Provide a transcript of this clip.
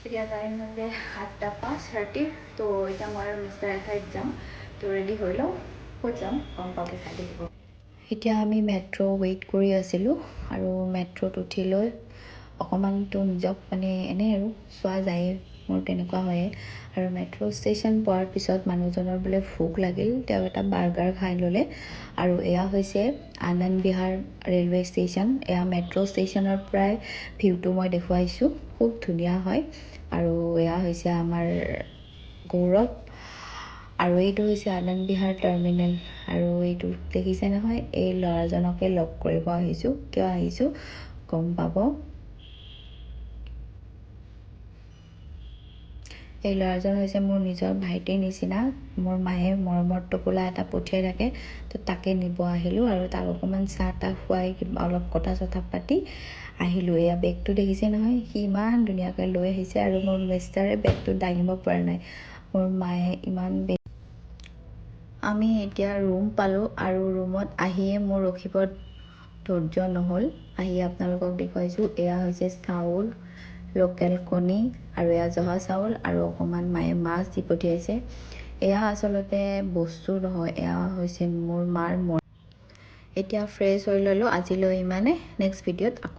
এতিয়া টাইম হ'লে 8:05 ৰাতি। তো এতিয়া মই আৰু মিষ্টাৰ এঠাইত যাম। তো ৰেডি হৈ লওঁ, ক'ত যাম গম পাওঁতে খাই থাকিব। এতিয়া আমি মেট্ৰ' ৱেইট কৰি আছিলোঁ আৰু মেট্ৰ'ত উঠি লৈ অকণমানতো নিজক মানে এনেই আৰু চোৱা যায়, মোৰ তেনেকুৱা হয়ে। আৰু মেট্ৰ' ষ্টেচন পোৱাৰ পিছত মানুহজনৰ বোলে ভোক লাগিল, তেওঁ এটা বাৰ্গাৰ খাই ল'লে। আৰু এয়া হৈছে আনন্দ বিহাৰ ৰেলৱে ষ্টেচন। এয়া মেট্ৰ' ষ্টেচনৰ পৰাই ভিউটো মই দেখুৱাইছোঁ, খুব ধুনীয়া হয়। আৰু এয়া হৈছে আমাৰ গৌৰৱ। আৰু এইটো হৈছে আনন্দ বিহাৰ টাৰ্মিনেল। আৰু এইটো দেখিছে নহয়, এই ল'ৰাজনকে লগ কৰিব আহিছোঁ। কিয় আহিছোঁ গম পাব। এই ল'ৰাজন হৈছে মোৰ নিজৰ ভাইটিৰ নিচিনা। মোৰ মায়ে মৰমৰ টোপোলা এটা পঠিয়াই থাকে, তো তাকে নিব আহিলোঁ। আৰু তাক অকণমান চাহ তাহ খুৱাই অলপ কথা চথা পাতি আহিলোঁ। এয়া বেগটো দেখিছে নহয়, সি ইমান ধুনীয়াকৈ লৈ আহিছে। আৰু মোৰ মিষ্টাৰে বেগটো দাঙিব পৰা নাই। মোৰ মায়ে ইমান আমি এতিয়া ৰুম পালোঁ আৰু ৰুমত আহিয়ে মোৰ ৰখিব ধৈৰ্য নহ'ল। আহি আপোনালোকক দেখুৱাইছোঁ। এয়া হৈছে চাউল, লোকেল কণী, আৰু এয়া জহা চাউল, আৰু অকণমান মায়ে মাছ দি পঠিয়াইছে। এয়া আচলতে বস্তু নহয়, এয়া হৈছে মোৰ মাৰ মন। এতিয়া ফ্ৰেছ হৈ ল'লোঁ। আজিলৈ ইমানে। নেক্সট ভিডিঅ'ত আকৌ